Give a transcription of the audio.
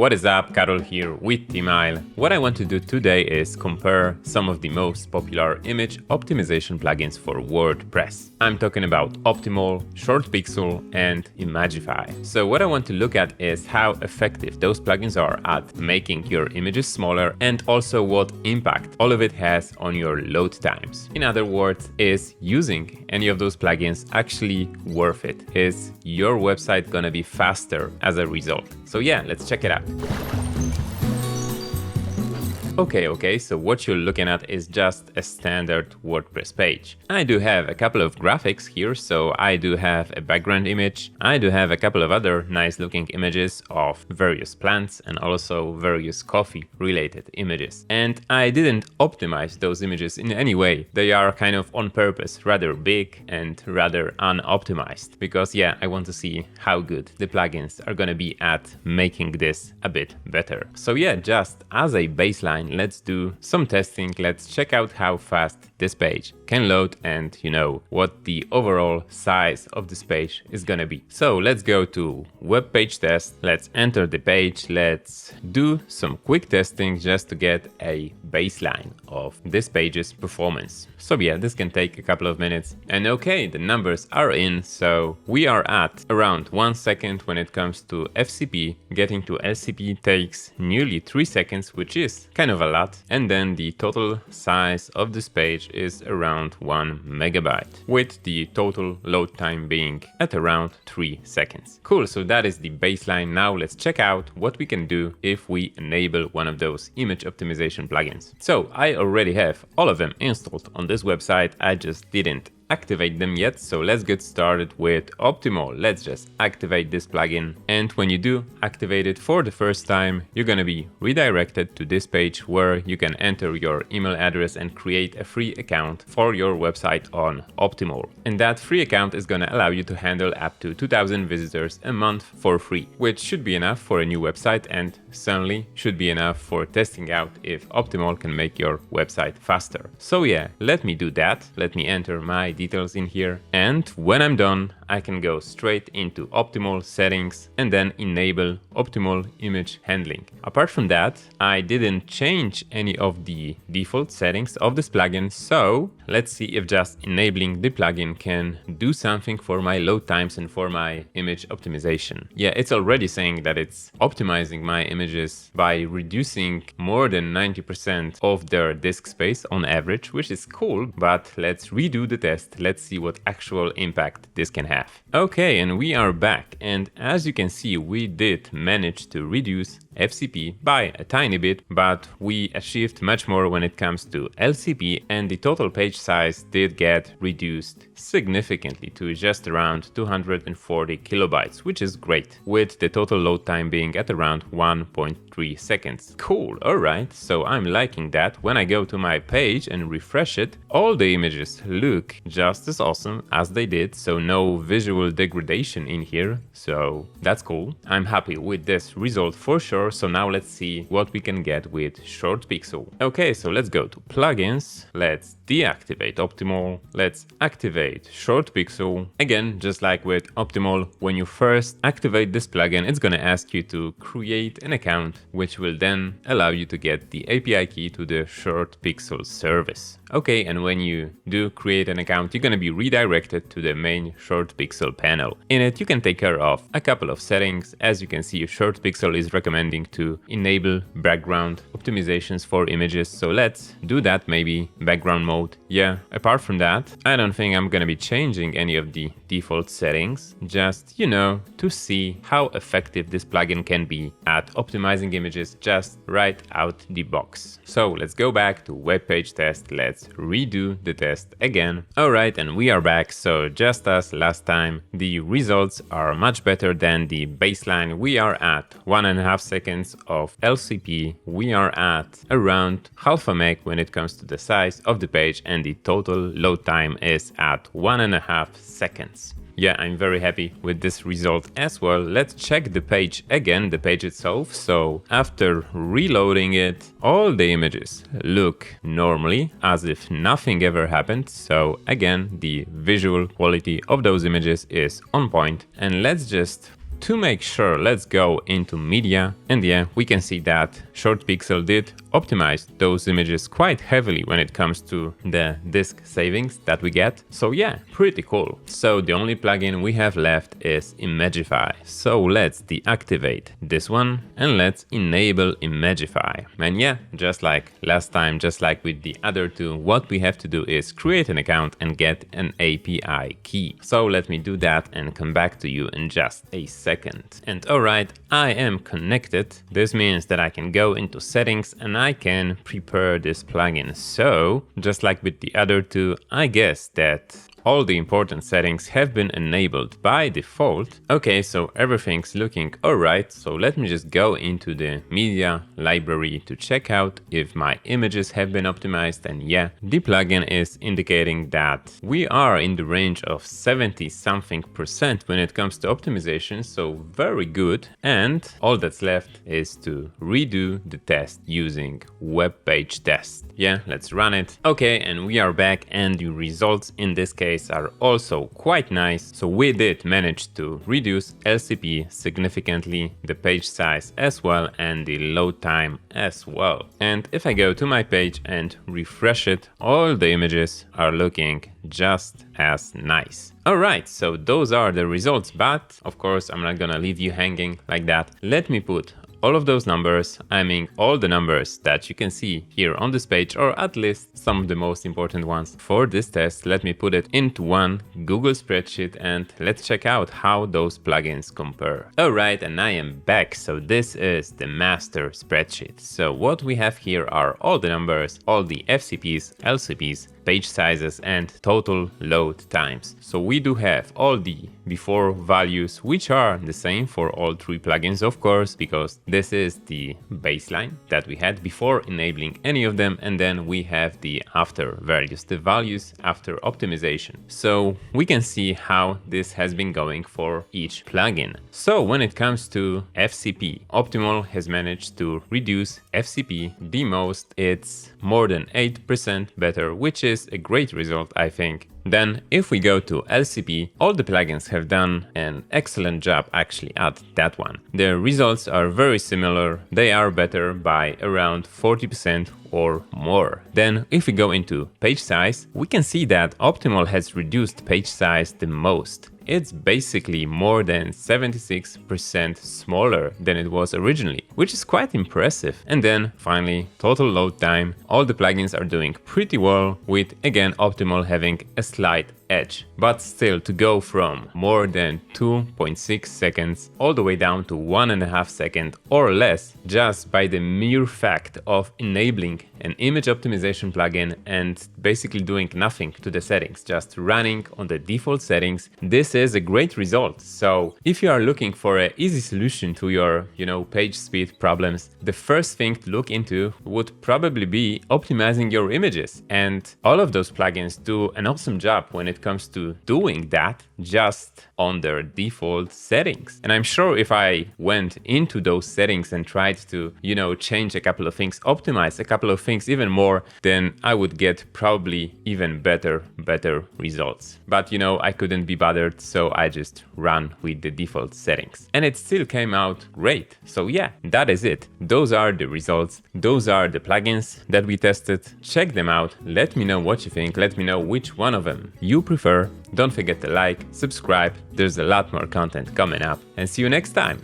What is up, Carol here with Themeisle. What I want to do today is compare some of the most popular image optimization plugins for WordPress. I'm talking about Optimole, ShortPixel, and Imagify. So what I want to look at is how effective those plugins are at making your images smaller and also what impact all of it has on your load times. In other words, is using any of those plugins actually worth it? Is your website gonna be faster as a result? So yeah, let's check it out. Okay, so what you're looking at is just a standard WordPress page. I do have a couple of graphics here, so I do have a background image. I do have a couple of other nice looking images of various plants and also various coffee related images. And I didn't optimize those images in any way. They are kind of on purpose, rather big and rather unoptimized, because yeah, I want to see how good the plugins are gonna be at making this a bit better. So yeah, just as a baseline, let's do some testing. Let's check out how fast this page can load and what the overall size of this page is gonna be. So let's go to web page test. Let's enter the page. Let's do some quick testing just to get a baseline of this page's performance. So yeah, this can take a couple of minutes. And okay, the numbers are in. So we are at around 1 second when it comes to FCP. Getting to LCP takes nearly 3 seconds, which is kind of a lot. And then the total size of this page is around 1 megabyte, with the total load time being at around 3 seconds. Cool, so that is the baseline. Now let's check out what we can do if we enable one of those image optimization plugins. So I already have all of them installed on this website. I just didn't activate them yet, so let's get started with Optimole. Let's just activate this plugin, and when you do activate it for the first time, you're gonna be redirected to this page where you can enter your email address and create a free account for your website on Optimole. And that free account is gonna allow you to handle up to 2,000 visitors a month for free, which should be enough for a new website and certainly should be enough for testing out if Optimole can make your website faster. So yeah, let me do that. Let me enter my details in here, and when I'm done, I can go straight into Optimole settings and then enable Optimole image handling. Apart from that, I didn't change any of the default settings of this plugin, so let's see if just enabling the plugin can do something for my load times and for my image optimization. Yeah, it's already saying that it's optimizing my images by reducing more than 90% of their disk space on average, which is cool, but let's redo the test. Let's see what actual impact this can have. Okay, and we are back, and as you can see, we did manage to reduce FCP by a tiny bit, but we achieved much more when it comes to LCP, and the total page size did get reduced significantly to just around 240 kilobytes, which is great, with the total load time being at around 1.3 seconds. Cool, alright, so I'm liking that. When I go to my page and refresh it, all the images look just as awesome as they did, so no visual degradation in here, so that's cool. I'm happy with this result for sure. So now let's see what we can get with ShortPixel. Okay, so let's go to plugins. Let's deactivate Optimole. Let's activate ShortPixel. Again, just like with Optimole, when you first activate this plugin, it's gonna ask you to create an account, which will then allow you to get the API key to the ShortPixel service. Okay, and when you do create an account, you're gonna be redirected to the main ShortPixel panel. In it, you can take care of a couple of settings. As you can see, ShortPixel is recommending to enable background optimizations for images. So let's do that, maybe background mode. Yeah, apart from that, I don't think I'm gonna be changing any of the default settings, just, to see how effective this plugin can be at optimizing images just right out the box. So let's go back to web page test. Let's redo the test again. Alright, and we are back. So just as last time, the results are much better than the baseline. We are at 1.5 seconds of LCP. We are at around half a meg when it comes to the size of the page, and the total load time is at 1.5 seconds. Yeah, I'm very happy with this result as well. Let's check the page again, the page itself. So after reloading it, all the images look normally as if nothing ever happened. So again, the visual quality of those images is on point. And let's just to make sure, let's go into media, and yeah, we can see that ShortPixel did optimize those images quite heavily when it comes to the disk savings that we get. So yeah, pretty cool. So the only plugin we have left is Imagify. So let's deactivate this one and let's enable Imagify. And yeah, just like last time, just like with the other two, what we have to do is create an account and get an API key. So let me do that and come back to you in just a second. And alright, I am connected. This means that I can go into settings and I can prepare this plugin. So just like with the other two, I guess that all the important settings have been enabled by default. Okay, so everything's looking alright. So let me just go into the media library to check out if my images have been optimized. And yeah, the plugin is indicating that we are in the range of 70-something% when it comes to optimization. So very good. And all that's left is to redo the test using web page test. Yeah, let's run it. Okay, and we are back, and the results in this case are also quite nice. So we did manage to reduce LCP significantly, the page size as well, and the load time as well. And if I go to my page and refresh it, all the images are looking just as nice. Alright, so those are the results, but of course I'm not gonna leave you hanging like that. Let me put all of those numbers, I mean all the numbers that you can see here on this page, or at least some of the most important ones for this test. Let me put it into one Google spreadsheet and let's check out how those plugins compare. Alright, and I am back. So this is the master spreadsheet. So what we have here are all the numbers, all the FCPs, LCPs, page sizes, and total load times. So we do have all the before values, which are the same for all three plugins, of course, because this is the baseline that we had before enabling any of them, and then we have the after values, the values after optimization. So we can see how this has been going for each plugin. So when it comes to FCP, Optimole has managed to reduce FCP the most. It's more than 8% better, which is a great result, I think. Then if we go to LCP, all the plugins have done an excellent job actually at that one. The results are very similar. They are better by around 40% or more. Then if we go into page size, we can see that Optimole has reduced page size the most. It's basically more than 76% smaller than it was originally, which is quite impressive. And then finally, total load time. All the plugins are doing pretty well, with again Optimole having a slight edge. But still, to go from more than 2.6 seconds all the way down to 1.5 seconds or less, just by the mere fact of enabling an image optimization plugin and basically doing nothing to the settings, just running on the default settings, this is a great result. So if you are looking for an easy solution to your, page speed problems, the first thing to look into would probably be optimizing your images. And all of those plugins do an awesome job when it comes to doing that just on their default settings. And I'm sure if I went into those settings and tried to, change a couple of things, optimize a couple of things even more, then I would get probably even better results. But I couldn't be bothered, so I just ran with the default settings. And it still came out great. So yeah, that is it. Those are the results. Those are the plugins that we tested. Check them out. Let me know what you think. Let me know which one of them you prefer. Don't forget to like, subscribe. There's a lot more content coming up, and see you next time.